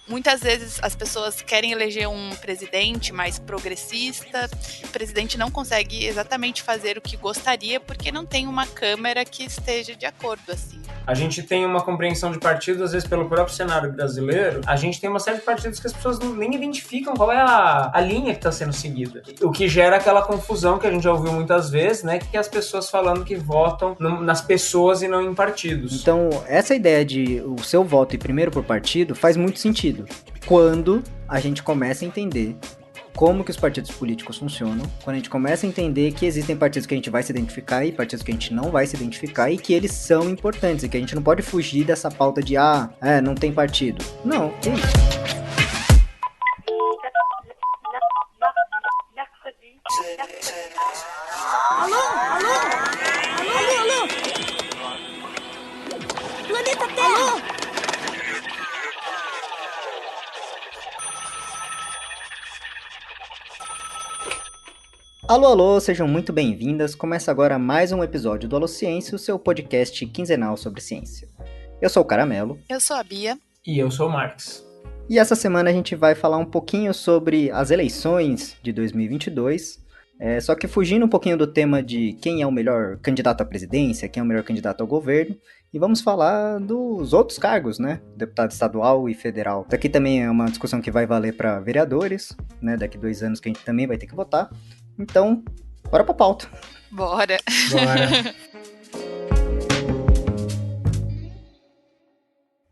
muitas vezes as pessoas querem eleger um presidente mais progressista, o presidente não consegue exatamente fazer o que gostaria porque não tem uma Câmara que esteja de acordo, assim. A gente tem uma compreensão de partidos, às vezes pelo próprio cenário brasileiro, a gente tem uma série de partidos que as pessoas nem identificam qual é a linha que está sendo seguida. O que gera aquela confusão que a gente já ouviu muitas vezes, né, que é as pessoas falando que votam nas pessoas e não em partidos. Então, essa ideia de o seu voto ir primeiro por partido faz muito sentido. Quando a gente começa a entender como que os partidos políticos funcionam, quando a gente começa a entender que existem partidos que a gente vai se identificar e partidos que a gente não vai se identificar e que eles são importantes e que a gente não pode fugir dessa pauta de não tem partido. Não, que isso? Planeta Terra! Alô, alô, sejam muito bem-vindas. Começa agora mais um episódio do Alô Ciência, o seu podcast quinzenal sobre ciência. Eu sou o Caramelo. Eu sou a Bia. E eu sou o Marx. E essa semana a gente vai falar um pouquinho sobre as eleições de 2022, só que fugindo um pouquinho do tema de quem é o melhor candidato à presidência, quem é o melhor candidato ao governo, e vamos falar dos outros cargos, né? Deputado estadual e federal. Isso aqui também é uma discussão que vai valer para vereadores, né? Daqui 2 anos que a gente também vai ter que votar. Então, bora pra pauta. Bora.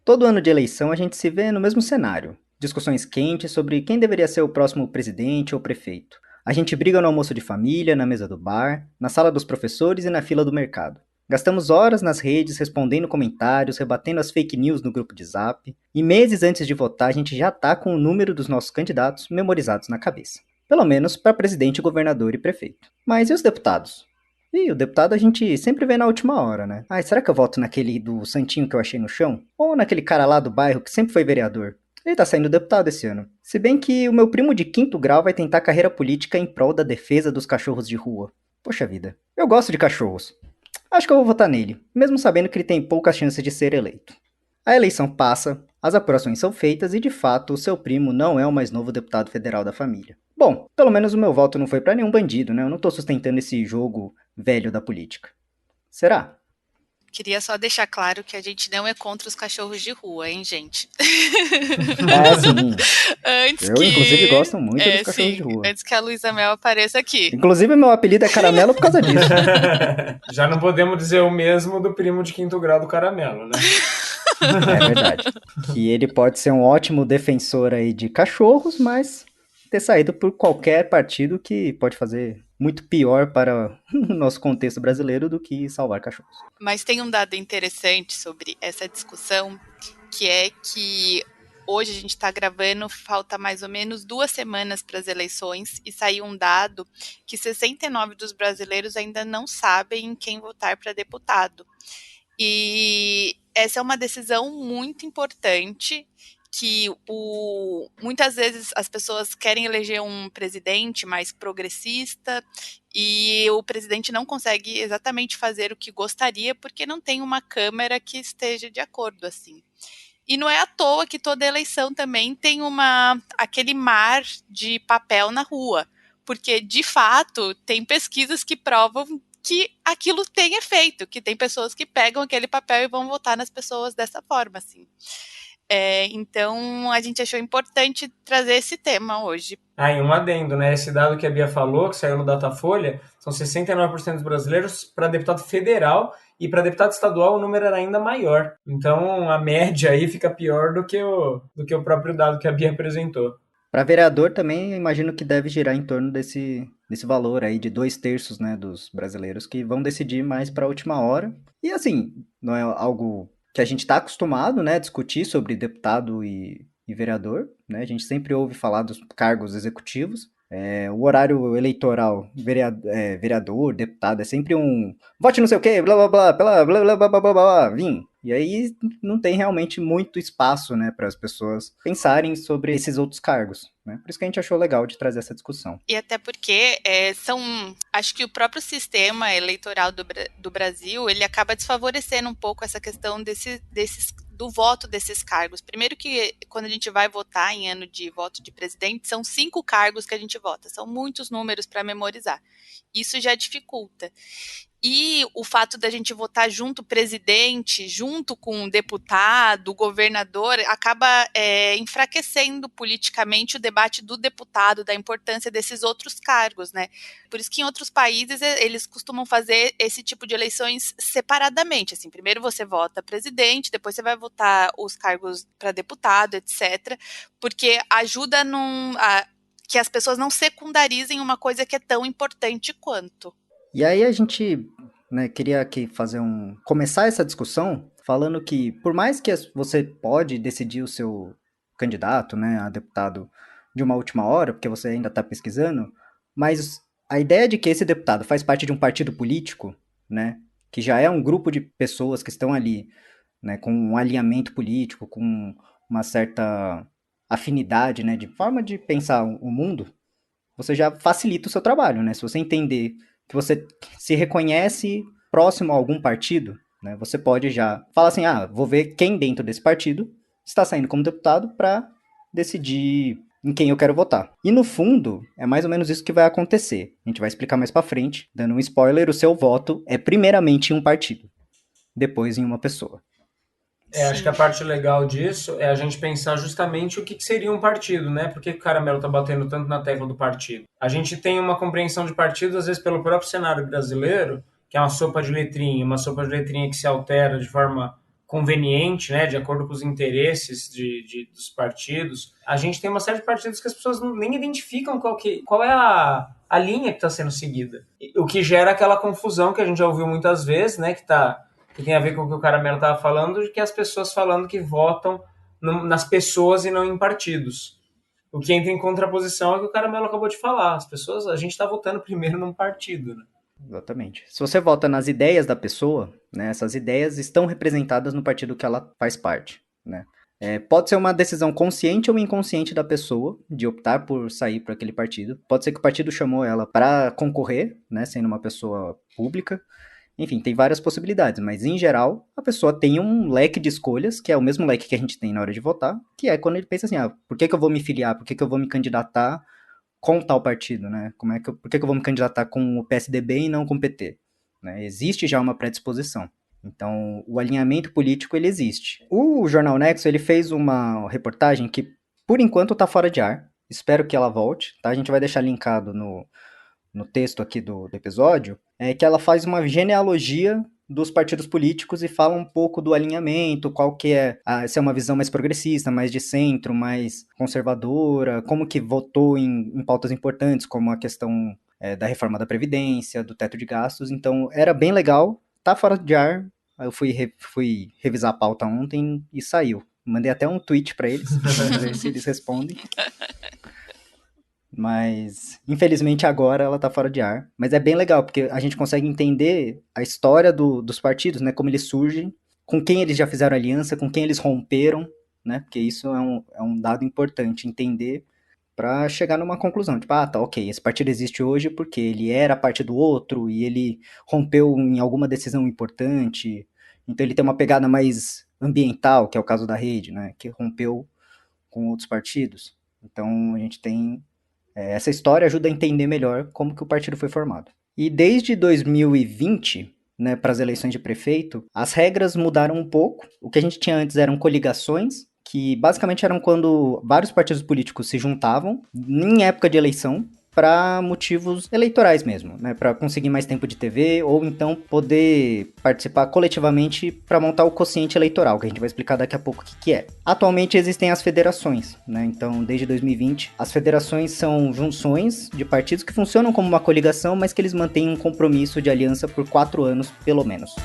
Todo ano de eleição a gente se vê no mesmo cenário. Discussões quentes sobre quem deveria ser o próximo presidente ou prefeito. A gente briga no almoço de família, na mesa do bar, na sala dos professores e na fila do mercado. Gastamos horas nas redes respondendo comentários, rebatendo as fake news no grupo de Zap, e meses antes de votar a gente já tá com o número dos nossos candidatos memorizados na cabeça. Pelo menos para presidente, governador e prefeito. Mas e os deputados? E o deputado a gente sempre vê na última hora, né? Será que eu voto naquele do santinho que eu achei no chão? Ou naquele cara lá do bairro que sempre foi vereador? Ele tá saindo deputado esse ano. Se bem que o meu primo de 5º grau vai tentar carreira política em prol da defesa dos cachorros de rua. Poxa vida, eu gosto de cachorros. Acho que eu vou votar nele, mesmo sabendo que ele tem poucas chances de ser eleito. A eleição passa, as apurações são feitas e, de fato, o seu primo não é o mais novo deputado federal da família. Bom, pelo menos o meu voto não foi pra nenhum bandido, né? Eu não tô sustentando esse jogo velho da política. Será? Queria só deixar claro que a gente não é contra os cachorros de rua, hein, gente? Sim. Inclusive, gosto muito dos cachorros de rua. Antes que a Luísa Mel apareça aqui. Inclusive, meu apelido é Caramelo por causa disso. Já não podemos dizer o mesmo do primo de 5º grau do Caramelo, né? É verdade. Que ele pode ser um ótimo defensor aí de cachorros, mas ter saído por qualquer partido que pode fazer muito pior para o nosso contexto brasileiro do que salvar cachorros. Mas tem um dado interessante sobre essa discussão, que é que hoje a gente está gravando, falta mais ou menos 2 semanas para as eleições, e saiu um dado que 69% dos brasileiros ainda não sabem em quem votar para deputado. E essa é uma decisão muito importante, que muitas vezes as pessoas querem eleger um presidente mais progressista e o presidente não consegue exatamente fazer o que gostaria porque não tem uma Câmara que esteja de acordo, assim. E não é à toa que toda eleição também tem aquele mar de papel na rua, porque, de fato, tem pesquisas que provam que aquilo tem efeito, que tem pessoas que pegam aquele papel e vão votar nas pessoas dessa forma, assim. Então, a gente achou importante trazer esse tema hoje. E um adendo, né? Esse dado que a Bia falou, que saiu no Datafolha, são 69% dos brasileiros para deputado federal e para deputado estadual o número era ainda maior. Então, a média aí fica pior do que o próprio dado que a Bia apresentou. Para vereador também, eu imagino que deve girar em torno desse valor aí de 2/3, né, dos brasileiros que vão decidir mais para a última hora. E assim, não é algo que a gente está acostumado, né, a discutir sobre deputado e vereador, né? A gente sempre ouve falar dos cargos executivos. O horário eleitoral, vereador, deputado, é sempre um vote não sei o que, blá blá blá, blá blá blá blá blá blá, blá, vim. E aí não tem realmente muito espaço, né, para as pessoas pensarem sobre esses outros cargos, né? Por isso que a gente achou legal de trazer essa discussão. E até porque acho que o próprio sistema eleitoral do Brasil, ele acaba desfavorecendo um pouco essa questão desses do voto desses cargos. Primeiro que quando a gente vai votar em ano de voto de presidente, são 5 cargos que a gente vota, são muitos números para memorizar. Isso já dificulta. E o fato da gente votar junto presidente, junto com o deputado, o governador, acaba enfraquecendo politicamente o debate do deputado, da importância desses outros cargos, né? Por isso que em outros países eles costumam fazer esse tipo de eleições separadamente. Assim, primeiro você vota presidente, depois você vai votar os cargos para deputado, etc. Porque ajuda que as pessoas não secundarizem uma coisa que é tão importante quanto. E aí a gente, né, queria aqui começar essa discussão falando que por mais que você pode decidir o seu candidato, né, a deputado de uma última hora, porque você ainda está pesquisando, mas a ideia de que esse deputado faz parte de um partido político, né, que já é um grupo de pessoas que estão ali, né, com um alinhamento político, com uma certa afinidade, né, de forma de pensar o mundo, você já facilita o seu trabalho, né? Se você entender que você se reconhece próximo a algum partido, né, você pode já falar assim, vou ver quem dentro desse partido está saindo como deputado para decidir em quem eu quero votar. E no fundo, é mais ou menos isso que vai acontecer. A gente vai explicar mais para frente, dando um spoiler, o seu voto é primeiramente em um partido, depois em uma pessoa. Acho que a parte legal disso é a gente pensar justamente o que seria um partido, né? Por que o Caramelo tá batendo tanto na tecla do partido? A gente tem uma compreensão de partido, às vezes, pelo próprio cenário brasileiro, que é uma sopa de letrinha que se altera de forma conveniente, né? De acordo com os interesses dos partidos. A gente tem uma série de partidos que as pessoas nem identificam qual é a linha que está sendo seguida. O que gera aquela confusão que a gente já ouviu muitas vezes, né? Que tem a ver com o que o Caramelo estava falando, de que as pessoas falando que votam nas pessoas e não em partidos. O que entra em contraposição é o que o Caramelo acabou de falar. A gente está votando primeiro num partido, né? Exatamente. Se você vota nas ideias da pessoa, né, essas ideias estão representadas no partido que ela faz parte, né? Pode ser uma decisão consciente ou inconsciente da pessoa de optar por sair para aquele partido. Pode ser que o partido chamou ela para concorrer, né, sendo uma pessoa pública. Enfim, tem várias possibilidades, mas em geral, a pessoa tem um leque de escolhas, que é o mesmo leque que a gente tem na hora de votar, que é quando ele pensa assim, por que eu vou me filiar, por que eu vou me candidatar com tal partido, né? Por que eu vou me candidatar com o PSDB e não com o PT? Né? Existe já uma predisposição. Então, o alinhamento político, ele existe. O Jornal Nexo, ele fez uma reportagem que, por enquanto, está fora de ar. Espero que ela volte, tá? A gente vai deixar linkado no texto aqui do episódio, que ela faz uma genealogia dos partidos políticos e fala um pouco do alinhamento, qual que se é uma visão mais progressista, mais de centro, mais conservadora, como que votou em pautas importantes, como a questão da reforma da Previdência, do teto de gastos. Então, era bem legal, tá fora de ar. Eu fui revisar a pauta ontem e saiu. Mandei até um tweet para eles, vamos ver se eles respondem. Mas, infelizmente, agora ela tá fora de ar. Mas é bem legal, porque a gente consegue entender a história dos partidos, né? Como eles surgem, com quem eles já fizeram aliança, com quem eles romperam, né? Porque isso é um dado importante, entender para chegar numa conclusão. Tipo, tá, ok, esse partido existe hoje porque ele era parte do outro e ele rompeu em alguma decisão importante. Então ele tem uma pegada mais ambiental, que é o caso da Rede, né? Que rompeu com outros partidos. Então a gente tem... essa história ajuda a entender melhor como que o partido foi formado. E desde 2020, né, para as eleições de prefeito, as regras mudaram um pouco. O que a gente tinha antes eram coligações, que basicamente eram quando vários partidos políticos se juntavam em época de eleição para motivos eleitorais mesmo, né, para conseguir mais tempo de TV ou então poder participar coletivamente para montar o quociente eleitoral, que a gente vai explicar daqui a pouco o que é. Atualmente existem as federações, né, então desde 2020 as federações são junções de partidos que funcionam como uma coligação, mas que eles mantêm um compromisso de aliança por 4 anos pelo menos.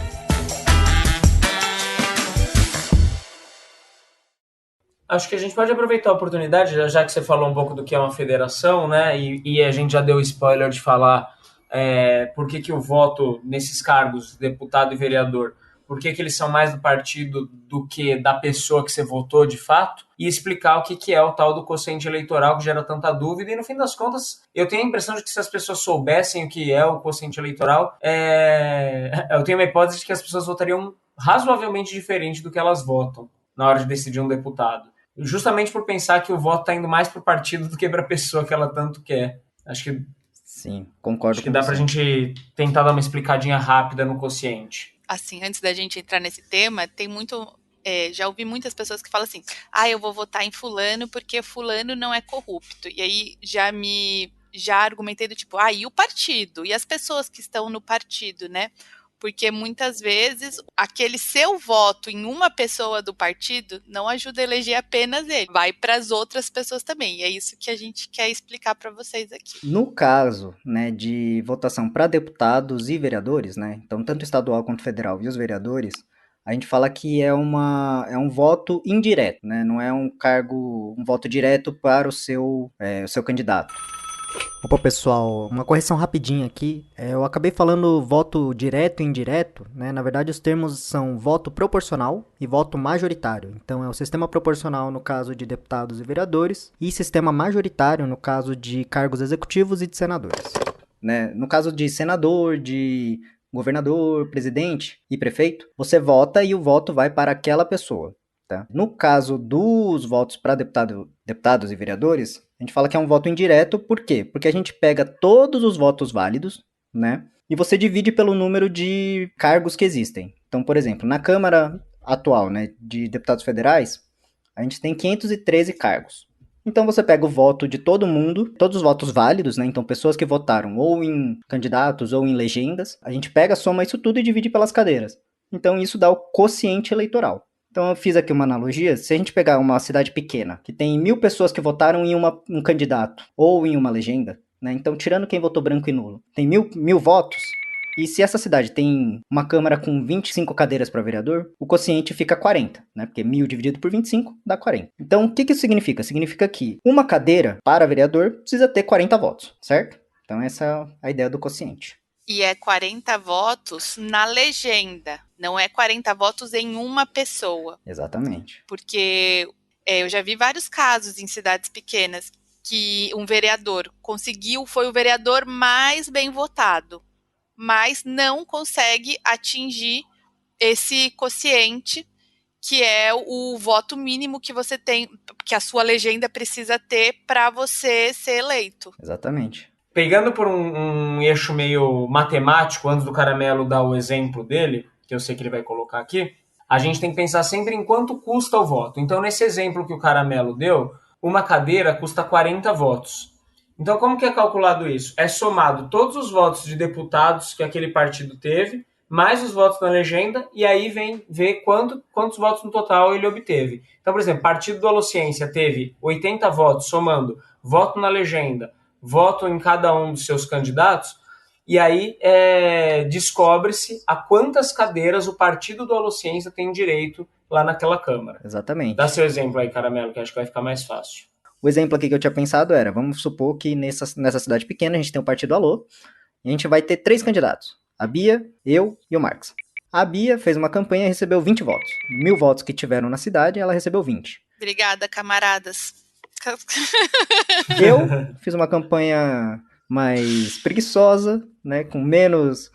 Acho que a gente pode aproveitar a oportunidade, já que você falou um pouco do que é uma federação, né? E a gente já deu spoiler de falar por que o voto nesses cargos, deputado e vereador, por que eles são mais do partido do que da pessoa que você votou de fato, e explicar o que é o tal do quociente eleitoral que gera tanta dúvida. E no fim das contas, eu tenho a impressão de que se as pessoas soubessem o que é o quociente eleitoral, eu tenho uma hipótese de que as pessoas votariam razoavelmente diferente do que elas votam. na hora de decidir um deputado. Justamente por pensar que o voto está indo mais para o partido do que para a pessoa que ela tanto quer. Sim, concordo Acho que com dá você. pra gente tentar dar uma explicadinha rápida no quociente. Assim, antes da gente entrar nesse tema, tem muito... já ouvi muitas pessoas que falam assim, eu vou votar em fulano porque fulano não é corrupto. E aí já argumentei do tipo, e o partido? E as pessoas que estão no partido, né? Porque muitas vezes aquele seu voto em uma pessoa do partido não ajuda a eleger apenas ele, vai para as outras pessoas também. E é isso que a gente quer explicar para vocês aqui. No caso, né, de votação para deputados e vereadores, né, então tanto estadual quanto federal e os vereadores, a gente fala que é um voto indireto, né, não é um voto direto para o seu candidato. Opa, pessoal, uma correção rapidinha aqui. Eu acabei falando voto direto e indireto, né? Na verdade, os termos são voto proporcional e voto majoritário. Então, é o sistema proporcional no caso de deputados e vereadores e sistema majoritário no caso de cargos executivos e de senadores. Né? No caso de senador, de governador, presidente e prefeito, você vota e o voto vai para aquela pessoa. Tá? No caso dos votos para deputados e vereadores, a gente fala que é um voto indireto, por quê? Porque a gente pega todos os votos válidos, né? E você divide pelo número de cargos que existem. Então, por exemplo, na Câmara atual, né, de deputados federais, a gente tem 513 cargos. Então você pega o voto de todo mundo, todos os votos válidos, né? Então pessoas que votaram ou em candidatos ou em legendas, a gente pega, soma isso tudo e divide pelas cadeiras. Então isso dá o quociente eleitoral. Então eu fiz aqui uma analogia, se a gente pegar uma cidade pequena, que tem 1.000 pessoas que votaram em um candidato ou em uma legenda, né? Então tirando quem votou branco e nulo, tem mil votos, e se essa cidade tem uma Câmara com 25 cadeiras para vereador, o quociente fica 40, né? Porque 1.000 dividido por 25 dá 40. Então o que isso significa? Significa que uma cadeira para vereador precisa ter 40 votos, certo? Então essa é a ideia do quociente. E é 40 votos na legenda, não é 40 votos em uma pessoa. Exatamente. Porque eu já vi vários casos em cidades pequenas que um vereador foi o vereador mais bem votado, mas não consegue atingir esse quociente, que é o voto mínimo que você tem, que a sua legenda precisa ter para você ser eleito. Exatamente. Pegando por um eixo meio matemático, antes do Caramelo dar o exemplo dele, que eu sei que ele vai colocar aqui, a gente tem que pensar sempre em quanto custa o voto. Então, nesse exemplo que o Caramelo deu, uma cadeira custa 40 votos. Então, como que é calculado isso? É somado todos os votos de deputados que aquele partido teve, mais os votos na legenda, e aí vem ver quantos votos no total ele obteve. Então, por exemplo, o Partido do Alociência teve 80 votos, somando voto na legenda, voto em cada um dos seus candidatos, e aí descobre-se a quantas cadeiras o Partido do Alociência tem direito lá naquela Câmara. Exatamente. Dá seu exemplo aí, Caramelo, que acho que vai ficar mais fácil. O exemplo aqui que eu tinha pensado era, vamos supor que nessa cidade pequena a gente tem o Partido Alô, e a gente vai ter 3 candidatos, a Bia, eu e o Marx. A Bia fez uma campanha e recebeu 20 votos. 1.000 votos que tiveram na cidade, ela recebeu 20. Obrigada, camaradas. Eu fiz uma campanha mais preguiçosa, né, com menos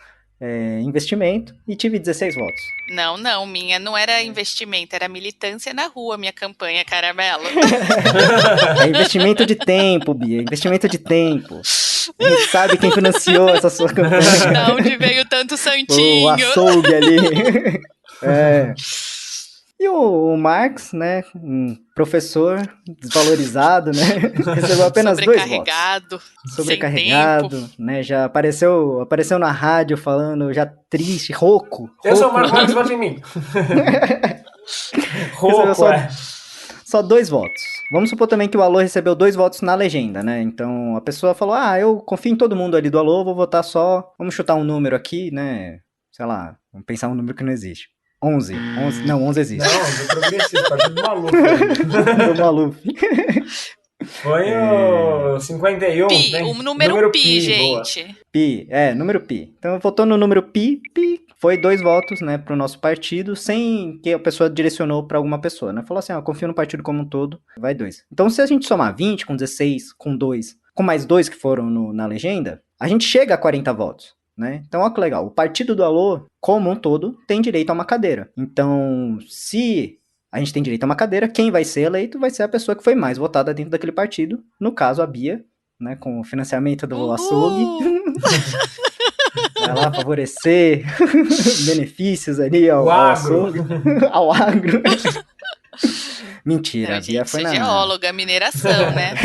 investimento, e tive 16 votos. Não, minha não era investimento, era militância na rua, minha campanha, Caramelo. É investimento de tempo, Bia, investimento de tempo. A gente sabe quem financiou essa sua campanha. Da onde veio tanto santinho. O açougue ali. E o Marx, né, um professor desvalorizado, né, recebeu apenas 2 votos. Sobrecarregado, né, já apareceu na rádio falando, já triste, rouco. Eu sou o Marcos, vote em mim. Rouco, só 2 votos. Vamos supor também que o Alô recebeu 2 votos na legenda, né, então a pessoa falou, eu confio em todo mundo ali do Alô, vou votar só, vamos chutar um número aqui, né, sei lá, vamos pensar um número que não existe. 11 existe. Não, do progressista, partido do Maluf. Do Maluf. Foi o 51. Pi, né? O número pi, gente. Boa. Pi, número pi. Então, votou no número pi, foi 2 votos, né, pro nosso partido, sem que a pessoa direcionou pra alguma pessoa, né? Falou assim, confio no partido como um todo, vai 2. Então, se a gente somar 20 com 16, com 2, com mais 2 que foram na legenda, a gente chega a 40 votos. Né? Então, olha que legal, o Partido do Alô, como um todo, tem direito a uma cadeira. Então, se a gente tem direito a uma cadeira, quem vai ser eleito vai ser a pessoa que foi mais votada dentro daquele partido, no caso a Bia, né, com o financiamento do açougue, vai lá favorecer benefícios ali ao açougue, ao agro. Mentira, Não, a Bia gente, foi sou na... geóloga, mineração, né?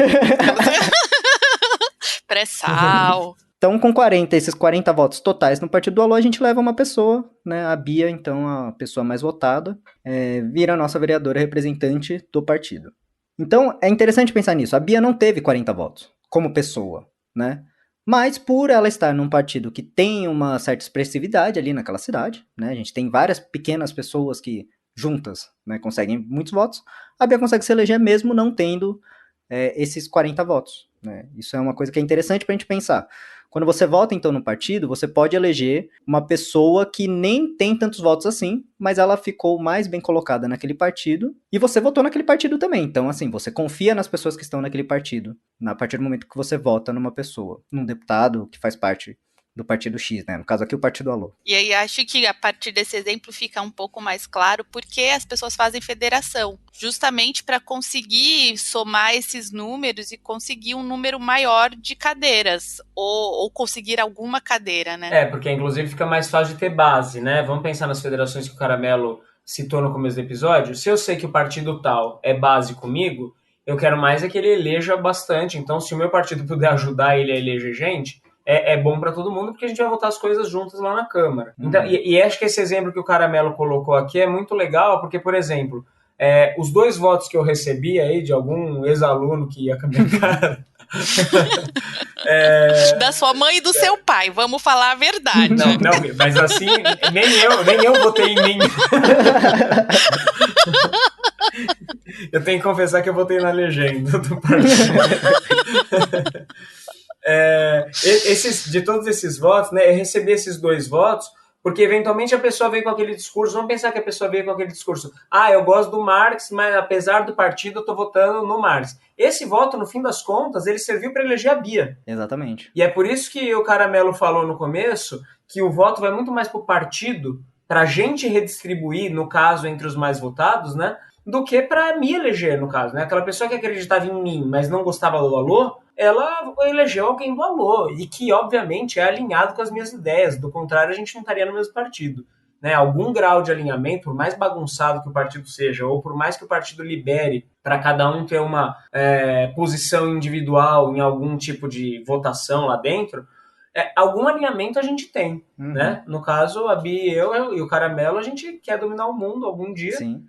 Pré-sal. Então, com esses 40 votos totais no Partido do Alô, a gente leva uma pessoa, né, a Bia, então, a pessoa mais votada, vira a nossa vereadora representante do partido. Então, é interessante pensar nisso. A Bia não teve 40 votos como pessoa, né? Mas por ela estar num partido que tem uma certa expressividade ali naquela cidade, né? A gente tem várias pequenas pessoas que juntas, né, conseguem muitos votos. A Bia consegue se eleger mesmo não tendo esses 40 votos, né? Isso é uma coisa que é interessante pra gente pensar. Quando você vota, então, no partido, você pode eleger uma pessoa que nem tem tantos votos assim, mas ela ficou mais bem colocada naquele partido, e você votou naquele partido também. Então, assim, você confia nas pessoas que estão naquele partido, a partir do momento que você vota numa pessoa, num deputado que faz parte do partido X, né? No caso aqui, o Partido Alô. E aí acho que a partir desse exemplo fica um pouco mais claro porque as pessoas fazem federação, justamente para conseguir somar esses números e conseguir um número maior de cadeiras, ou conseguir alguma cadeira, né? Porque inclusive fica mais fácil de ter base, né? Vamos pensar nas federações que o Caramelo citou no começo do episódio. Se eu sei que o partido tal é base comigo, eu quero mais é que ele eleja bastante. Então, se o meu partido puder ajudar ele a eleger gente, é bom para todo mundo, porque a gente vai votar as coisas juntas lá na Câmara. Então, e acho que esse exemplo que o Caramelo colocou aqui é muito legal, porque, por exemplo, os 2 votos que eu recebi aí de algum ex-aluno que ia com a minha cara... Da sua mãe e do seu pai, vamos falar a verdade. Não, mas assim, nem eu votei em mim. Eu tenho que confessar que eu votei na legenda do partido. De todos esses votos, né, eu recebi esses 2 votos porque eventualmente a pessoa veio com aquele discurso. Vamos pensar que a pessoa veio com aquele discurso: eu gosto do Marx, mas apesar do partido eu tô votando no Marx. Esse voto, no fim das contas, ele serviu para eleger a Bia. Exatamente. E é por isso que o Caramelo falou no começo que o voto vai muito mais pro partido, pra gente redistribuir, no caso, entre os mais votados, né, do que pra me eleger, no caso, né? Aquela pessoa que acreditava em mim, mas não gostava do Alô, ela elegeu alguém do Alô, e que, obviamente, é alinhado com as minhas ideias. Do contrário, a gente não estaria no mesmo partido. Né? Algum grau de alinhamento, por mais bagunçado que o partido seja, ou por mais que o partido libere para cada um ter uma posição individual em algum tipo de votação lá dentro, algum alinhamento a gente tem. Né? No caso, a Bia, eu e o Caramelo, a gente quer dominar o mundo algum dia. Sim.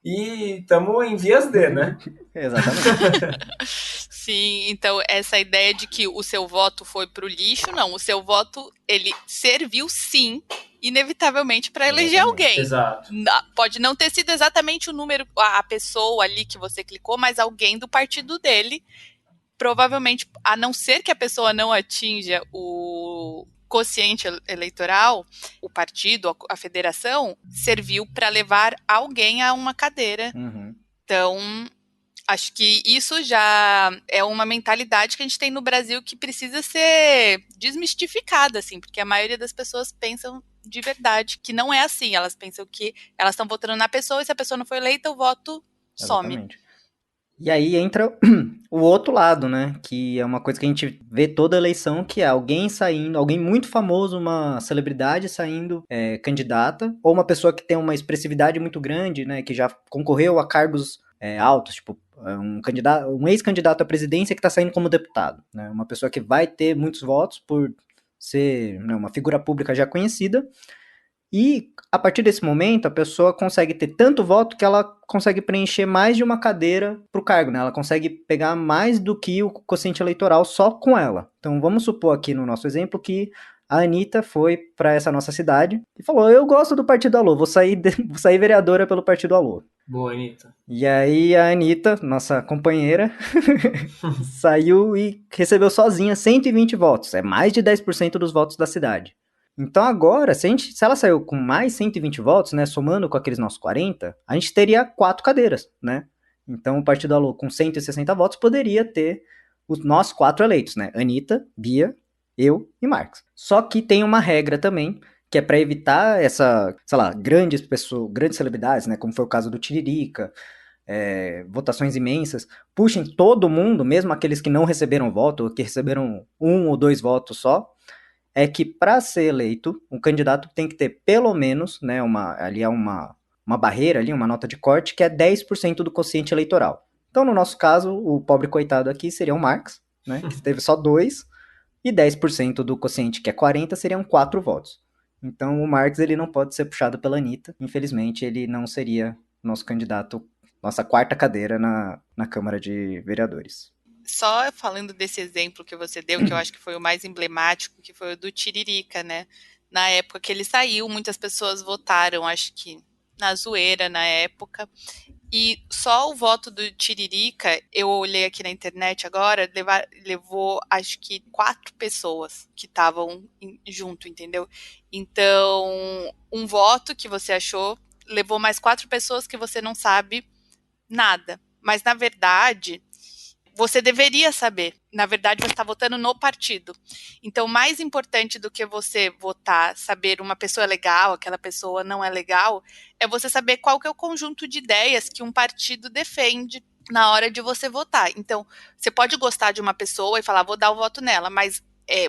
E estamos em vias de, né? Exatamente. Sim, então essa ideia de que o seu voto foi pro lixo, não. O seu voto, ele serviu sim, inevitavelmente, para eleger alguém. Exato. Pode não ter sido exatamente o número, a pessoa ali que você clicou, mas alguém do partido dele, provavelmente, a não ser que a pessoa não atinja o quociente eleitoral, o partido, a federação, serviu para levar alguém a uma cadeira. Então, acho que isso já é uma mentalidade que a gente tem no Brasil que precisa ser desmistificada, assim, porque a maioria das pessoas pensam de verdade que não é assim. Elas pensam que elas estão votando na pessoa e se a pessoa não for eleita, o voto some. Exatamente. E aí entra o outro lado, né? Que é uma coisa que a gente vê toda eleição, que é alguém saindo, alguém muito famoso, uma celebridade saindo candidata, ou uma pessoa que tem uma expressividade muito grande, né? Que já concorreu a cargos altos, tipo um ex-candidato à presidência que está saindo como deputado, né? Uma pessoa que vai ter muitos votos por ser, né, uma figura pública já conhecida. E a partir desse momento, a pessoa consegue ter tanto voto que ela consegue preencher mais de uma cadeira para o cargo, né? Ela consegue pegar mais do que o quociente eleitoral só com ela. Então vamos supor aqui no nosso exemplo que a Anitta foi para essa nossa cidade e falou: eu gosto do Partido Alô, vou sair vereadora pelo Partido Alô. Boa, Anitta. E aí a Anitta, nossa companheira, saiu e recebeu sozinha 120 votos. É mais de 10% dos votos da cidade. Então agora, se ela saiu com mais 120 votos, né, somando com aqueles nossos 40, a gente teria 4 cadeiras, né? Então o Partido Alô com 160 votos poderia ter os nossos 4 eleitos, né? Anitta, Bia, eu e Marx. Só que tem uma regra também, que é para evitar essa, sei lá, grandes pessoas, grandes celebridades, né, como foi o caso do Tiririca, votações imensas, puxem todo mundo, mesmo aqueles que não receberam voto, ou que receberam 1 ou 2 votos só, é que para ser eleito, um candidato tem que ter pelo menos, né, uma barreira ali, uma nota de corte, que é 10% do quociente eleitoral. Então, no nosso caso, o pobre coitado aqui seria o Marx, né, que teve só 2, e 10% do quociente, que é 40, seriam 4 votos. Então, o Marx ele não pode ser puxado pela Anitta. Infelizmente, ele não seria nosso candidato, nossa quarta cadeira na Câmara de Vereadores. Só falando desse exemplo que você deu, que eu acho que foi o mais emblemático, que foi o do Tiririca, né? Na época que ele saiu, muitas pessoas votaram, acho que na zoeira na época, e só o voto do Tiririca, eu olhei aqui na internet agora, levou acho que 4 pessoas que estavam junto, entendeu? Então, um voto que você achou levou mais 4 pessoas que você não sabe nada. Mas, na verdade, você deveria saber. Na verdade, você está votando no partido. Então, mais importante do que você votar, saber uma pessoa é legal, aquela pessoa não é legal, é você saber qual que é o conjunto de ideias que um partido defende na hora de você votar. Então, você pode gostar de uma pessoa e falar, vou dar o voto nela, mas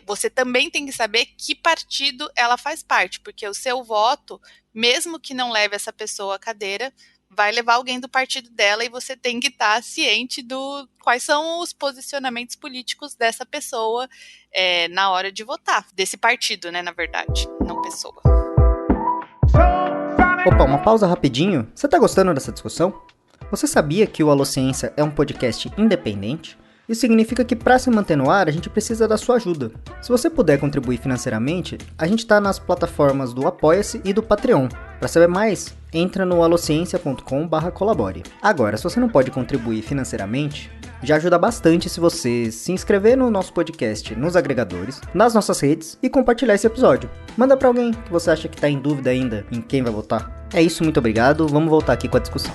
você também tem que saber que partido ela faz parte, porque o seu voto, mesmo que não leve essa pessoa à cadeira, vai levar alguém do partido dela e você tem que estar ciente do quais são os posicionamentos políticos dessa pessoa na hora de votar. Desse partido, né, na verdade, não pessoa. Opa, uma pausa rapidinho. Você tá gostando dessa discussão? Você sabia que o Alociência é um podcast independente? Isso significa que para se manter no ar, a gente precisa da sua ajuda. Se você puder contribuir financeiramente, a gente está nas plataformas do Apoia-se e do Patreon. Para saber mais, entra no alociencia.com/colabore. Agora, se você não pode contribuir financeiramente, já ajuda bastante se você se inscrever no nosso podcast nos agregadores, nas nossas redes e compartilhar esse episódio. Manda para alguém que você acha que está em dúvida ainda em quem vai votar. É isso, muito obrigado. Vamos voltar aqui com a discussão.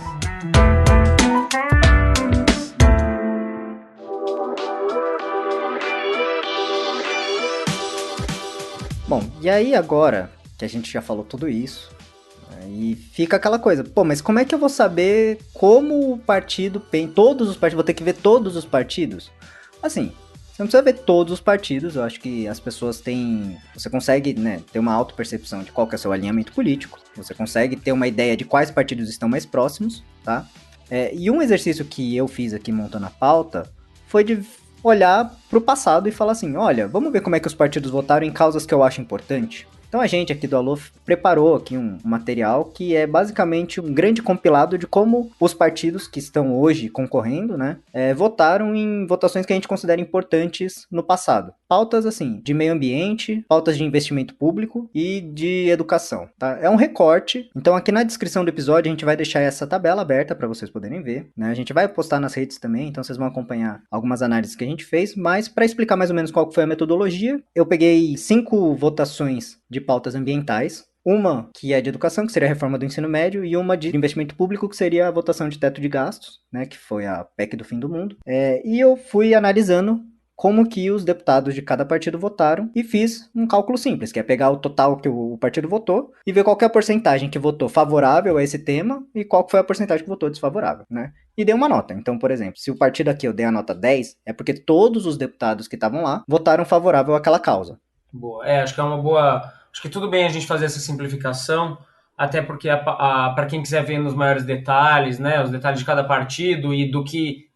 Bom, e aí agora que a gente já falou tudo isso, e fica aquela coisa, mas como é que eu vou saber como o partido tem todos os partidos, vou ter que ver todos os partidos? Assim, você não precisa ver todos os partidos, eu acho que as pessoas você consegue, né, ter uma autopercepção de qual que é o seu alinhamento político, você consegue ter uma ideia de quais partidos estão mais próximos, tá? E um exercício que eu fiz aqui montando a pauta foi de olhar pro passado e falar assim, olha, vamos ver como é que os partidos votaram em causas que eu acho importante. Então a gente aqui do Alô preparou aqui um material que é basicamente um grande compilado de como os partidos que estão hoje concorrendo, né, votaram em votações que a gente considera importantes no passado. Pautas assim, de meio ambiente, pautas de investimento público e de educação, tá? É um recorte, então aqui na descrição do episódio a gente vai deixar essa tabela aberta para vocês poderem ver, né? A gente vai postar nas redes também, então vocês vão acompanhar algumas análises que a gente fez, mas para explicar mais ou menos qual foi a metodologia, eu peguei 5 votações de pautas ambientais, uma que é de educação, que seria a reforma do ensino médio, e uma de investimento público, que seria a votação de teto de gastos, né, que foi a PEC do fim do mundo. E eu fui analisando como que os deputados de cada partido votaram e fiz um cálculo simples, que é pegar o total que o partido votou e ver qual que é a porcentagem que votou favorável a esse tema e qual que foi a porcentagem que votou desfavorável, né? E dei uma nota. Então, por exemplo, se o partido aqui eu dei a nota 10, é porque todos os deputados que estavam lá votaram favorável àquela causa. Boa. Acho que é uma boa... Acho que tudo bem a gente fazer essa simplificação, até porque para quem quiser ver nos maiores detalhes, né, os detalhes de cada partido e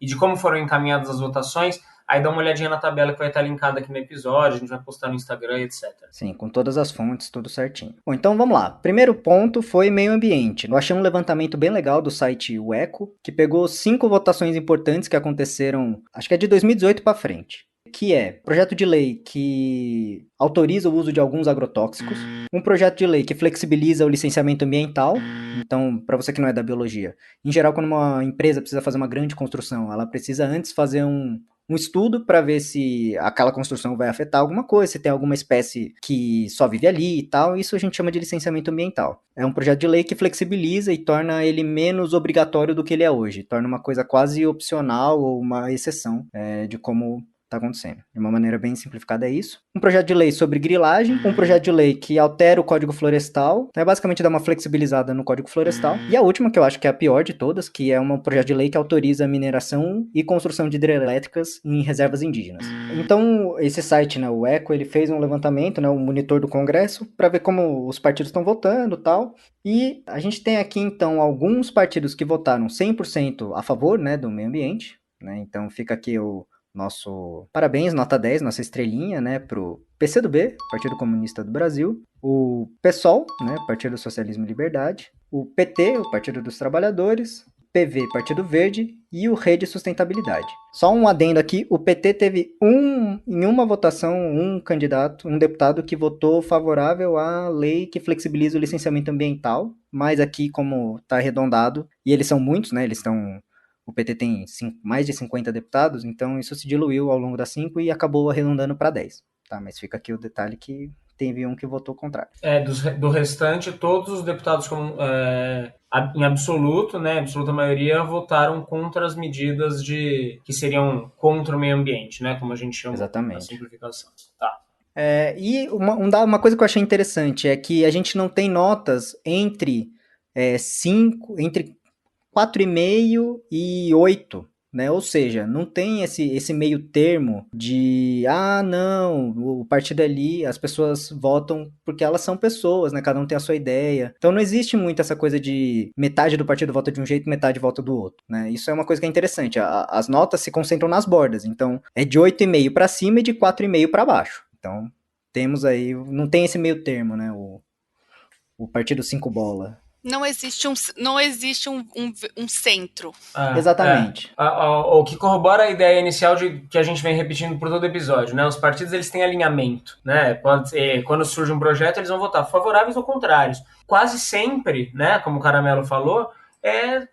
de como foram encaminhadas as votações, aí dá uma olhadinha na tabela que vai estar linkada aqui no episódio, a gente vai postar no Instagram, etc. Sim, com todas as fontes, tudo certinho. Bom, então vamos lá. Primeiro ponto foi meio ambiente. Eu achei um levantamento bem legal do site Eco, que pegou 5 votações importantes que aconteceram, acho que é de 2018 para frente. Que é projeto de lei que autoriza o uso de alguns agrotóxicos, um projeto de lei que flexibiliza o licenciamento ambiental. Então, para você que não é da biologia, em geral, quando uma empresa precisa fazer uma grande construção, ela precisa antes fazer um estudo para ver se aquela construção vai afetar alguma coisa, se tem alguma espécie que só vive ali e tal. Isso a gente chama de licenciamento ambiental. É um projeto de lei que flexibiliza e torna ele menos obrigatório do que ele é hoje. Torna uma coisa quase opcional ou uma exceção de como está acontecendo. De uma maneira bem simplificada é isso. Um projeto de lei sobre grilagem, um projeto de lei que altera o Código Florestal, né, basicamente dá uma flexibilizada no Código Florestal, e a última, que eu acho que é a pior de todas, que é um projeto de lei que autoriza a mineração e construção de hidrelétricas em reservas indígenas. Então, esse site, né, o ECO, ele fez um levantamento, né, o monitor do Congresso, para ver como os partidos estão votando e tal, e a gente tem aqui, então, alguns partidos que votaram 100% a favor, né, do meio ambiente, né, então fica aqui o nosso parabéns, nota 10, nossa estrelinha, né, pro PCdoB, Partido Comunista do Brasil, o PSOL, né, Partido Socialismo e Liberdade, o PT, o Partido dos Trabalhadores, PV, Partido Verde, e o Rede Sustentabilidade. Só um adendo aqui, o PT teve em uma votação, um candidato, um deputado que votou favorável à lei que flexibiliza o licenciamento ambiental, mas aqui, como está arredondado, e eles são muitos, né, o PT tem mais de 50 deputados, então isso se diluiu ao longo das 5 e acabou arredondando para 10. Tá? Mas fica aqui o detalhe que teve um que votou contrário. Do restante, todos os deputados em absoluto, né, absoluta maioria, votaram contra as medidas que seriam contra o meio ambiente, né, como a gente chama. Exatamente. A simplificação. Tá. E uma coisa que eu achei interessante é que a gente não tem notas entre 4,5 e 8, né? Ou seja, não tem esse meio termo de, não, o partido ali, as pessoas votam porque elas são pessoas, né? Cada um tem a sua ideia. Então não existe muito essa coisa de metade do partido vota de um jeito, metade vota do outro, né? Isso é uma coisa que é interessante. As notas se concentram nas bordas, então é de 8,5 para cima e de 4,5 para baixo. Então temos aí, não tem esse meio termo, né? O partido 5 bola. Não existe um centro. Exatamente. O que corrobora a ideia inicial que a gente vem repetindo por todo episódio, né? Os partidos, eles têm alinhamento, né? Pode ser, quando surge um projeto, eles vão votar favoráveis ou contrários. Quase sempre, né? Como o Caramelo falou,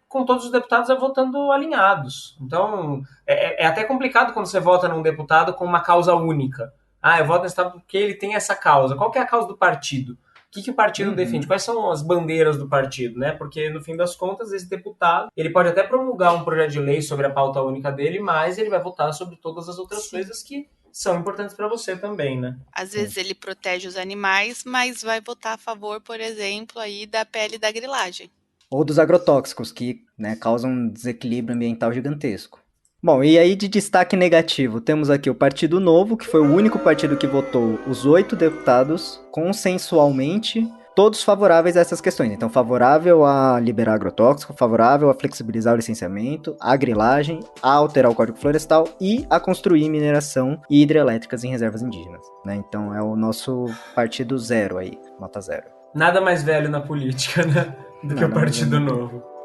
com todos os deputados votando alinhados. Então, é até complicado quando você vota num deputado com uma causa única. Eu voto nesse deputado porque ele tem essa causa. Qual que é a causa do partido? O que o partido defende? Quais são as bandeiras do partido, né? Porque, no fim das contas, esse deputado, ele pode até promulgar um projeto de lei sobre a pauta única dele, mas ele vai votar sobre todas as outras coisas que são importantes para você também, né? Às vezes ele protege os animais, mas vai votar a favor, por exemplo, aí da pele da grilagem. Ou dos agrotóxicos, que, né, causam um desequilíbrio ambiental gigantesco. Bom, e aí de destaque negativo, temos aqui o Partido Novo, que foi o único partido que votou os 8 deputados consensualmente, todos favoráveis a essas questões. Então, favorável a liberar agrotóxico, favorável a flexibilizar o licenciamento, a grilagem, a alterar o Código Florestal e a construir mineração e hidrelétricas em reservas indígenas, né? Então, é o nosso Partido Zero aí, nota 0. Nada mais velho na política, né? Do que o Partido Novo.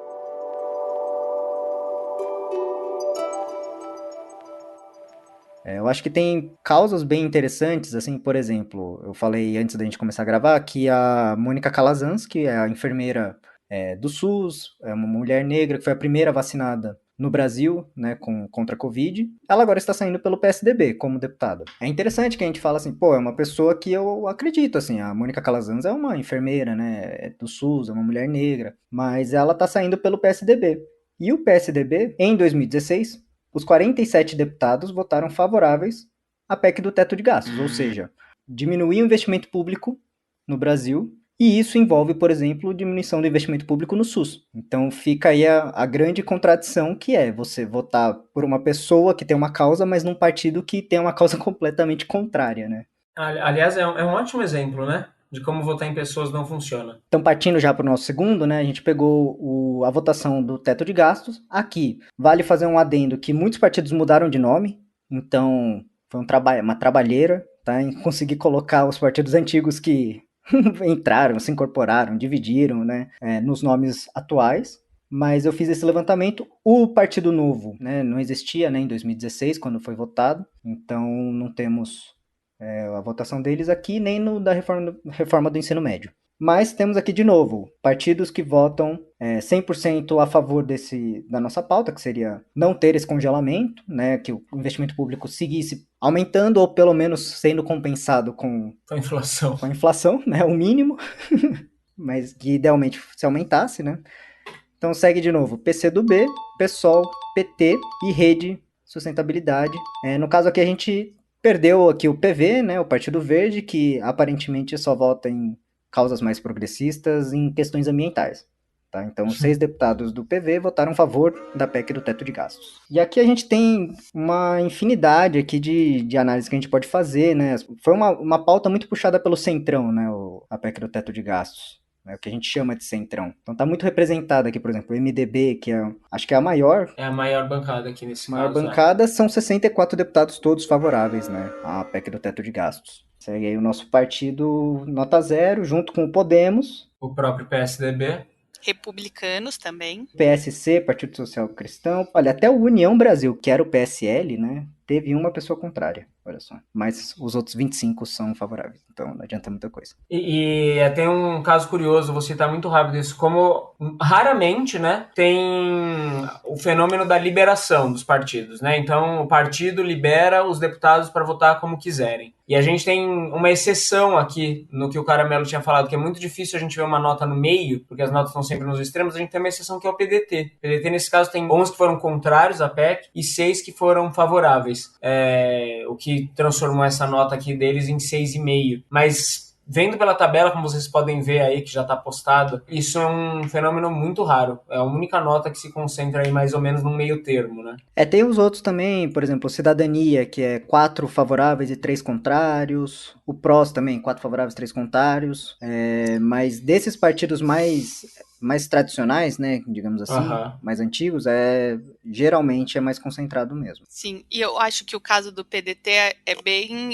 Eu acho que tem causas bem interessantes, assim, por exemplo, eu falei antes da gente começar a gravar que a Mônica Calazans, que é a enfermeira do SUS, é uma mulher negra que foi a primeira vacinada no Brasil, né, contra a Covid, ela agora está saindo pelo PSDB como deputada. É interessante que a gente fala assim, é uma pessoa que eu acredito, assim, a Mônica Calazans é uma enfermeira, né, é do SUS, é uma mulher negra, mas ela está saindo pelo PSDB. E o PSDB, em 2016... os 47 deputados votaram favoráveis à PEC do teto de gastos, ou seja, diminuir o investimento público no Brasil, e isso envolve, por exemplo, diminuição do investimento público no SUS. Então fica aí a grande contradição, que é você votar por uma pessoa que tem uma causa, mas num partido que tem uma causa completamente contrária, né? Aliás, é um ótimo exemplo, né? De como votar em pessoas não funciona. Então, partindo já para o nosso segundo, né, a gente pegou a votação do teto de gastos. Aqui, vale fazer um adendo que muitos partidos mudaram de nome, então foi uma trabalheira, tá, em conseguir colocar os partidos antigos que entraram, se incorporaram, dividiram, né, nos nomes atuais. Mas eu fiz esse levantamento. O Partido Novo, né, não existia, né, em 2016, quando foi votado, então não temos... a votação deles aqui, nem da reforma do ensino médio. Mas temos aqui de novo partidos que votam 100% a favor da nossa pauta, que seria não ter esse congelamento, né, que o investimento público seguisse aumentando ou pelo menos sendo compensado com a inflação. Com a inflação, né, o mínimo, mas que idealmente se aumentasse, né. Então segue de novo PCdoB, PSOL, PT e Rede sustentabilidade. No caso aqui a gente perdeu aqui o PV, né, o Partido Verde, que aparentemente só vota em causas mais progressistas em questões ambientais. Tá? Então, 6 deputados do PV votaram a favor da PEC do teto de gastos. E aqui a gente tem uma infinidade aqui de análise que a gente pode fazer, né? Foi uma pauta muito puxada pelo Centrão, né? A PEC do teto de gastos. É o que a gente chama de Centrão. Então tá muito representado aqui, por exemplo, o MDB, que acho que é a maior. É a maior bancada aqui nesse maior caso. bancada, são 64 deputados todos favoráveis, né? À PEC do teto de gastos. Segue aí o nosso partido nota 0, junto com o Podemos. O próprio PSDB. Republicanos também. PSC, Partido Social Cristão. Olha, até o União Brasil, que era o PSL, né? Teve uma pessoa contrária, olha só. Mas os outros 25 são favoráveis, então não adianta muita coisa. E tem um caso curioso, vou citar muito rápido isso, como raramente, né, tem o fenômeno da liberação dos partidos, né? Então o partido libera os deputados para votar como quiserem. E a gente tem uma exceção aqui no que o Caramelo tinha falado, que é muito difícil a gente ver uma nota no meio, porque as notas estão sempre nos extremos. A gente tem uma exceção que é o PDT. O PDT, nesse caso, tem 11 que foram contrários à PEC e 6 que foram favoráveis. O que transformou essa nota aqui deles em 6,5. Mas vendo pela tabela, como vocês podem ver aí, que já está postado, isso é um fenômeno muito raro. É a única nota que se concentra aí mais ou menos no meio termo, né? Tem os outros também, por exemplo, Cidadania, que é 4 favoráveis e 3 contrários. O PROS também, 4 favoráveis e 3 contrários. Mas desses partidos mais tradicionais, né, digamos assim, mais antigos, geralmente é mais concentrado mesmo. Sim, e eu acho que o caso do PDT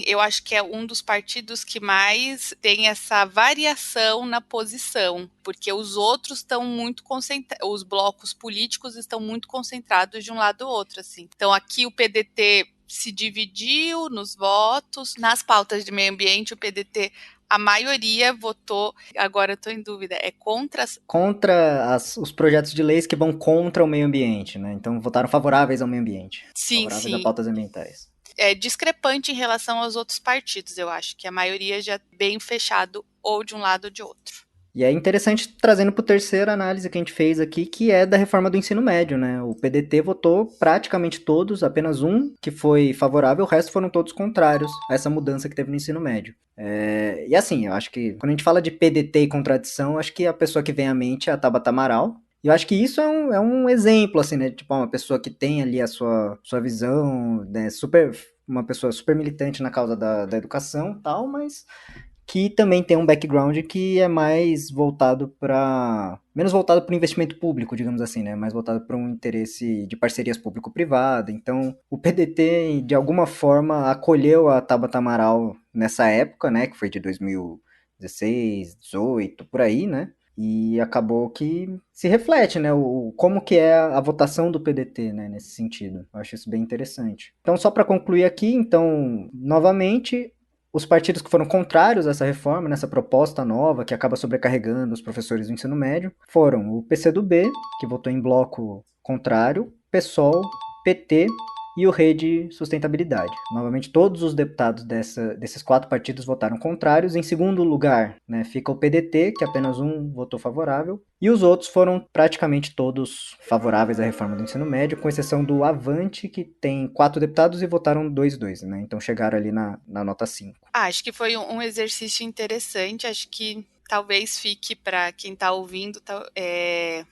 eu acho que é um dos partidos que mais tem essa variação na posição, porque os outros estão muito concentrados, os blocos políticos estão muito concentrados de um lado ou outro, assim. Então aqui o PDT se dividiu nos votos, nas pautas de meio ambiente o PDT, a maioria votou, agora eu estou em dúvida, contra os projetos de leis que vão contra o meio ambiente, né? Então votaram favoráveis ao meio ambiente. Sim, favoráveis a pautas ambientais. É discrepante em relação aos outros partidos, eu acho que a maioria já bem fechado ou de um lado ou de outro. E é interessante trazendo para a terceira análise que a gente fez aqui, que é da reforma do ensino médio, né? O PDT votou praticamente todos, apenas um que foi favorável, o resto foram todos contrários a essa mudança que teve no ensino médio. E assim, eu acho que quando a gente fala de PDT e contradição, acho que a pessoa que vem à mente é a Tabata Amaral. E eu acho que isso é um exemplo, assim, né? Tipo, uma pessoa que tem ali a sua visão, né? Uma pessoa super militante na causa da educação e tal, mas que também tem um background que é mais voltado menos voltado para o investimento público, digamos assim, né? Mais voltado para um interesse de parcerias público-privada. Então, o PDT, de alguma forma, acolheu a Tabata Amaral nessa época, né? Que foi de 2016, 2018, por aí, né? E acabou que se reflete, né? Como que é a votação do PDT, né? Nesse sentido. Eu acho isso bem interessante. Então, só para concluir aqui, então, novamente, os partidos que foram contrários a essa reforma, nessa proposta nova, que acaba sobrecarregando os professores do ensino médio, foram o PCdoB, que votou em bloco contrário, PSOL, PT e o Rede Sustentabilidade. Novamente, todos os deputados desses 4 partidos votaram contrários. Em segundo lugar, né, fica o PDT, que apenas um votou favorável. E os outros foram praticamente todos favoráveis à reforma do ensino médio, com exceção do Avante, que tem 4 deputados e votaram 2, né? Então chegaram ali na nota 5. Acho que foi um exercício interessante, acho que talvez fique para quem está ouvindo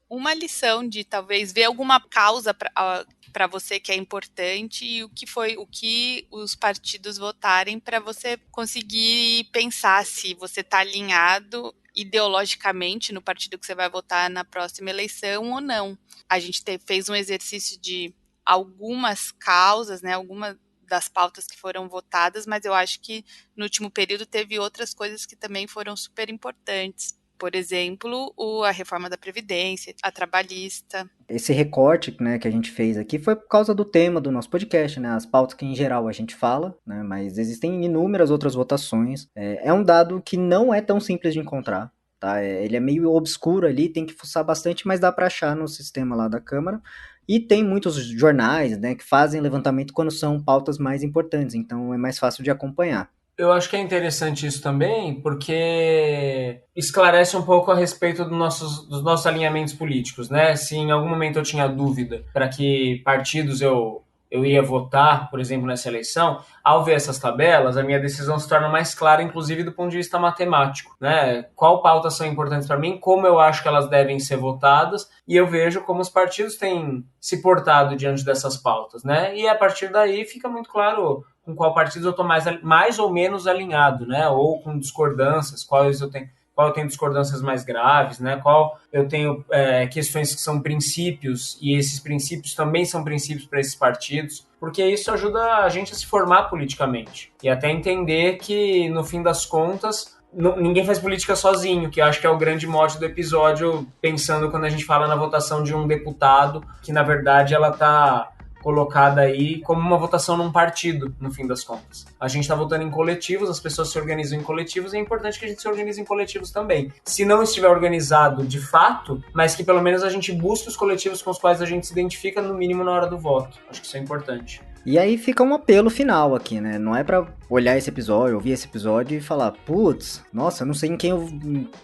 uma lição de talvez ver alguma causa para você que é importante e o que os partidos votarem para você conseguir pensar se você está alinhado ideologicamente no partido que você vai votar na próxima eleição ou não. A gente fez um exercício de algumas causas, né, algumas das pautas que foram votadas, mas eu acho que no último período teve outras coisas que também foram super importantes. Por exemplo, a reforma da Previdência, a trabalhista. Esse recorte, né, que a gente fez aqui foi por causa do tema do nosso podcast, né, as pautas que em geral a gente fala, né, mas existem inúmeras outras votações. É um dado que não é tão simples de encontrar, tá? Ele é meio obscuro ali, tem que fuçar bastante, mas dá para achar no sistema lá da Câmara. E tem muitos jornais, né, que fazem levantamento quando são pautas mais importantes, então é mais fácil de acompanhar. Eu acho que é interessante isso também, porque esclarece um pouco a respeito dos nossos alinhamentos políticos, né? Se em algum momento eu tinha dúvida para que partidos eu eu iria votar, por exemplo, nessa eleição, ao ver essas tabelas, a minha decisão se torna mais clara, inclusive do ponto de vista matemático, né? Qual pautas são importantes para mim, como eu acho que elas devem ser votadas, e eu vejo como os partidos têm se portado diante dessas pautas, né? E a partir daí fica muito claro com qual partido eu estou mais ou menos alinhado, né? Ou com discordâncias, qual eu tenho discordâncias mais graves, né? Qual eu tenho questões que são princípios, e esses princípios também são princípios para esses partidos, porque isso ajuda a gente a se formar politicamente e até entender que, no fim das contas, ninguém faz política sozinho, que eu acho que é o grande mote do episódio, pensando quando a gente fala na votação de um deputado, que na verdade ela está colocada aí como uma votação num partido, no fim das contas. A gente está votando em coletivos, as pessoas se organizam em coletivos, e é importante que a gente se organize em coletivos também. Se não estiver organizado de fato, mas que pelo menos a gente busque os coletivos com os quais a gente se identifica, no mínimo na hora do voto. Acho que isso é importante. E aí fica um apelo final aqui, né? Não é pra olhar esse episódio, ouvir esse episódio e falar, putz, nossa, eu não sei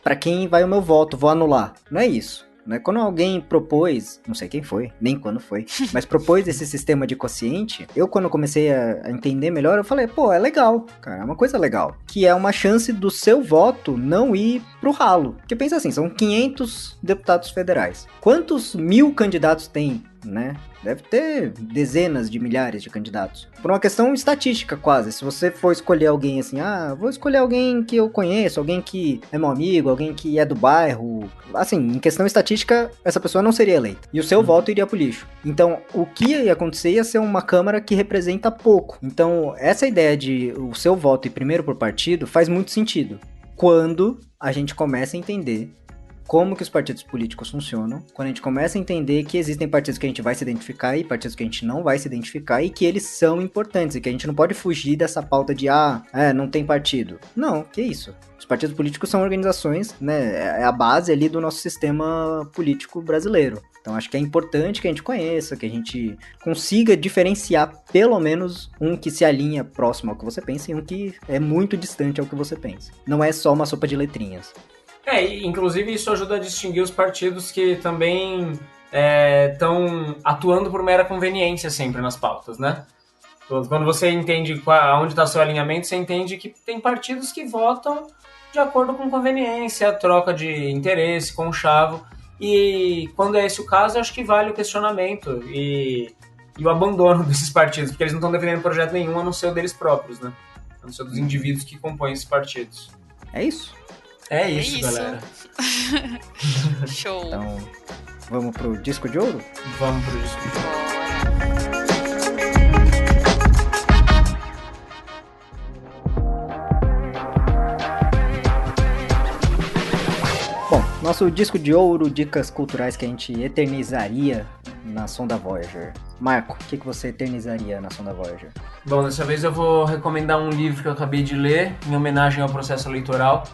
pra quem vai o meu voto, vou anular. Não é isso. Né? Quando alguém propôs, não sei quem foi, nem quando foi, mas propôs esse sistema de quociente, eu quando comecei a entender melhor, eu falei, pô, é legal, cara, é uma coisa legal, que é uma chance do seu voto não ir pro ralo. Porque pensa assim, são 500 deputados federais. Quantos mil candidatos tem, né? Deve ter dezenas de milhares de candidatos. Por uma questão estatística, quase. Se você for escolher alguém assim, vou escolher alguém que eu conheço, alguém que é meu amigo, alguém que é do bairro. Assim, em questão estatística, essa pessoa não seria eleita. E o seu voto iria pro lixo. Então, o que ia acontecer ia ser uma Câmara que representa pouco. Então, essa ideia de o seu voto ir primeiro por partido faz muito sentido. Quando a gente começa a entender como que os partidos políticos funcionam, quando a gente começa a entender que existem partidos que a gente vai se identificar e partidos que a gente não vai se identificar e que eles são importantes e que a gente não pode fugir dessa pauta de, não tem partido. Não, que isso? Os partidos políticos são organizações, né, é a base ali do nosso sistema político brasileiro. Então acho que é importante que a gente conheça, que a gente consiga diferenciar pelo menos um que se alinha próximo ao que você pensa e um que é muito distante ao que você pensa. Não é só uma sopa de letrinhas. Inclusive isso ajuda a distinguir os partidos que também estão atuando por mera conveniência sempre nas pautas, né? Quando você entende onde está seu alinhamento, você entende que tem partidos que votam de acordo com conveniência, troca de interesse, conchavo, e quando é esse o caso, acho que vale o questionamento e o abandono desses partidos, porque eles não estão defendendo projeto nenhum a não ser o deles próprios, né? A não ser dos indivíduos que compõem esses partidos. É isso? É isso, galera. Show. Então, vamos pro disco de ouro? Vamos pro disco de ouro. Bom, nosso disco de ouro, dicas culturais que a gente eternizaria na Sonda Voyager. Marco, o que você eternizaria na Sonda Voyager? Bom, dessa vez eu vou recomendar um livro que eu acabei de ler, em homenagem ao processo eleitoral,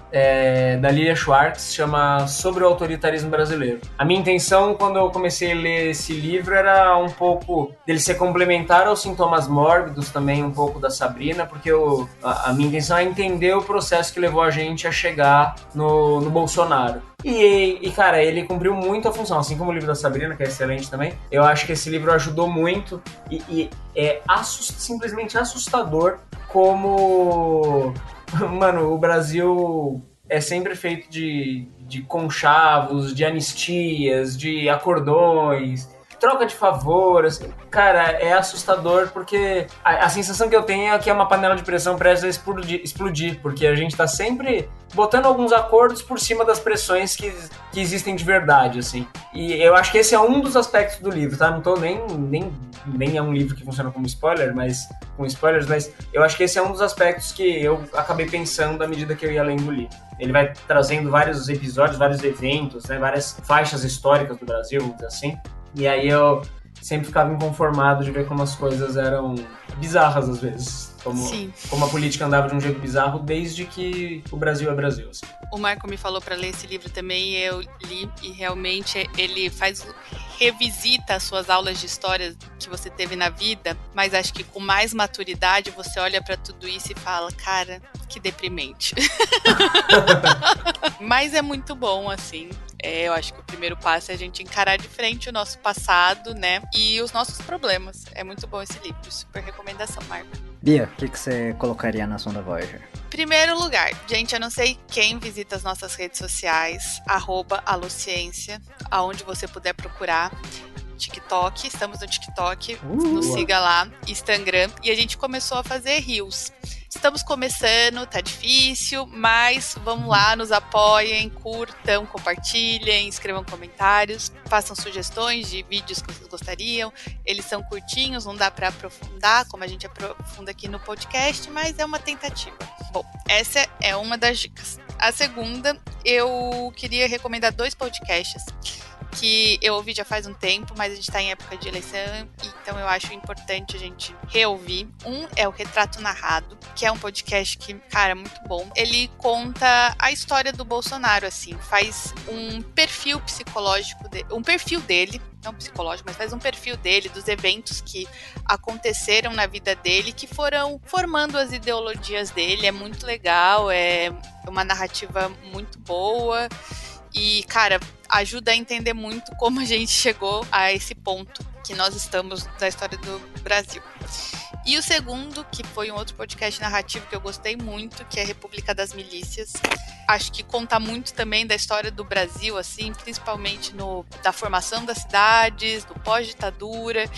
da Lilia Schwartz, chama Sobre o Autoritarismo Brasileiro. A minha intenção, quando eu comecei a ler esse livro, era um pouco dele ser complementar aos Sintomas Mórbidos, também um pouco da Sabrina, porque a minha intenção é entender o processo que levou a gente a chegar no Bolsonaro. E, cara, ele cumpriu muito a função, assim como o livro da Sabrina, que é excelente também. Eu acho que esse livro ajudou muito e é simplesmente assustador como, mano, o Brasil é sempre feito de conchavos, de anistias, de acordões, troca de favor, assim. Cara, é assustador porque a sensação que eu tenho é que é uma panela de pressão prestes a explodir, porque a gente tá sempre botando alguns acordos por cima das pressões que existem de verdade, assim. E eu acho que esse é um dos aspectos do livro, tá? Não tô nem é um livro que funciona como spoiler, mas com spoilers, mas eu acho que esse é um dos aspectos que eu acabei pensando à medida que eu ia lendo o livro. Ele vai trazendo vários episódios, vários eventos, né? Várias faixas históricas do Brasil, vamos dizer assim. E aí eu sempre ficava inconformado de ver como as coisas eram bizarras às vezes. Como a política andava de um jeito bizarro desde que o Brasil é Brasil. Assim. O Marco me falou para ler esse livro também e eu li, e realmente ele revisita as suas aulas de história que você teve na vida, mas acho que com mais maturidade você olha para tudo isso e fala, cara, que deprimente. Mas é muito bom, assim. Eu acho que o primeiro passo é a gente encarar de frente o nosso passado, né? E os nossos problemas. É muito bom esse livro. Super recomendação, Marco. Bia, o que você colocaria na Sonda Voyager? Primeiro lugar, gente, eu não sei quem visita as nossas redes sociais, @alociência, aonde você puder procurar. TikTok, estamos no TikTok, nos siga lá, Instagram, e a gente começou a fazer reels. Estamos começando, tá difícil, mas vamos lá, nos apoiem, curtam, compartilhem, escrevam comentários, façam sugestões de vídeos que vocês gostariam. Eles são curtinhos, não dá pra aprofundar, como a gente aprofunda aqui no podcast, mas é uma tentativa. Bom, essa é uma das dicas. A segunda, eu queria recomendar 2 podcasts que eu ouvi já faz um tempo, mas a gente tá em época de eleição, então eu acho importante a gente reouvir. Um é o Retrato Narrado, que é um podcast que, cara, é muito bom. Ele conta a história do Bolsonaro, assim, faz um perfil psicológico, um perfil dele, não psicológico, mas faz um perfil dele, dos eventos que aconteceram na vida dele, que foram formando as ideologias dele. É muito legal, é uma narrativa muito boa. E, cara, ajuda a entender muito como a gente chegou a esse ponto que nós estamos da história do Brasil. E o segundo, que foi um outro podcast narrativo que eu gostei muito, que é República das Milícias. Acho que conta muito também da história do Brasil, assim, principalmente da formação das cidades, do pós-ditadura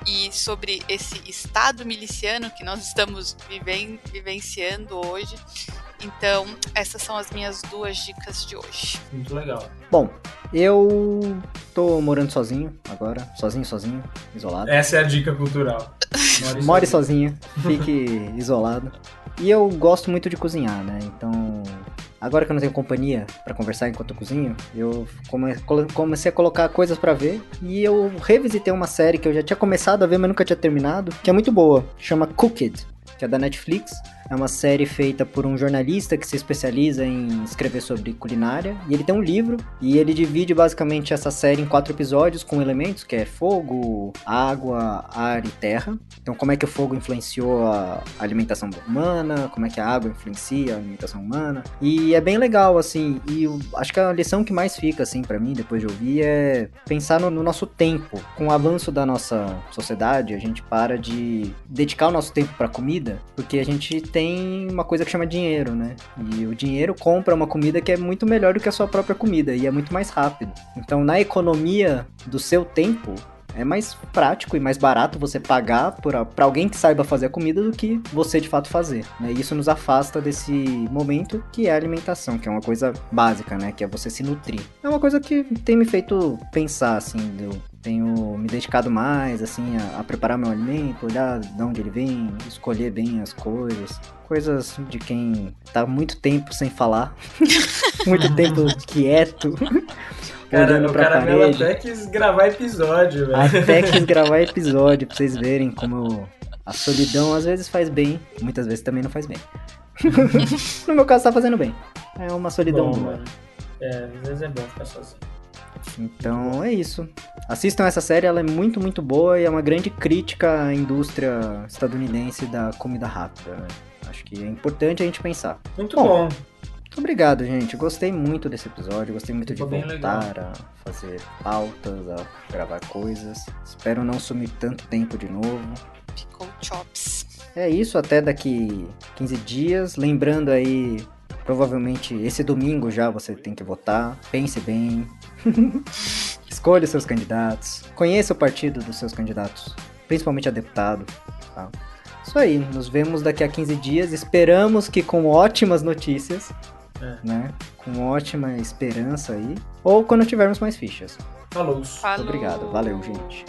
e sobre esse estado miliciano que nós estamos vivenciando hoje. Então, essas são as minhas 2 dicas de hoje. Muito legal. Bom, eu tô morando sozinho agora, sozinho, isolado. Essa é a dica cultural. More sozinho, fique isolado. E eu gosto muito de cozinhar, né? Então, agora que eu não tenho companhia pra conversar enquanto eu cozinho, eu comecei a colocar coisas pra ver. E eu revisitei uma série que eu já tinha começado a ver, mas nunca tinha terminado, que é muito boa. Chama Cooked, que é da Netflix. É uma série feita por um jornalista que se especializa em escrever sobre culinária. E ele tem um livro, e ele divide basicamente essa série em 4 episódios com elementos, que é fogo, água, ar e terra. Então, como é que o fogo influenciou a alimentação humana, como é que a água influencia a alimentação humana. E é bem legal, assim, e acho que a lição que mais fica, assim, pra mim, depois de ouvir, é pensar no nosso tempo. Com o avanço da nossa sociedade, a gente para de dedicar o nosso tempo pra comida, porque a gente tem uma coisa que chama dinheiro, né? E o dinheiro compra uma comida que é muito melhor do que a sua própria comida e é muito mais rápido. Então, na economia do seu tempo, é mais prático e mais barato você pagar pra alguém que saiba fazer a comida do que você de fato fazer, né? E isso nos afasta desse momento que é a alimentação, que é uma coisa básica, né? Que é você se nutrir. É uma coisa que tem me feito pensar, assim, eu tenho me dedicado mais, assim, a preparar meu alimento, olhar de onde ele vem, escolher bem as coisas de quem tá muito tempo sem falar, muito tempo quieto. Cara, o Caramelo até quis gravar episódio, velho. Até quis gravar episódio, pra vocês verem como a solidão às vezes faz bem, muitas vezes também não faz bem. No meu caso tá fazendo bem. É uma solidão boa. Mano. Às vezes é bom ficar sozinho. Então é isso. Assistam essa série, ela é muito, muito boa e é uma grande crítica à indústria estadunidense da comida rápida, né? Acho que é importante a gente pensar. Muito bom. Muito obrigado, gente. Gostei muito desse episódio. Gostei muito de voltar legal a fazer pautas, a gravar coisas. Espero não sumir tanto tempo de novo. Ficou chops. É isso, até daqui 15 dias. Lembrando aí, provavelmente esse domingo já você tem que votar. Pense bem. Escolha os seus candidatos. Conheça o partido dos seus candidatos, principalmente a deputado. Tá? Isso aí, nos vemos daqui a 15 dias. Esperamos que com ótimas notícias, né? Com ótima esperança aí. Ou quando tivermos mais fichas. Falou. Muito obrigado. Valeu, gente.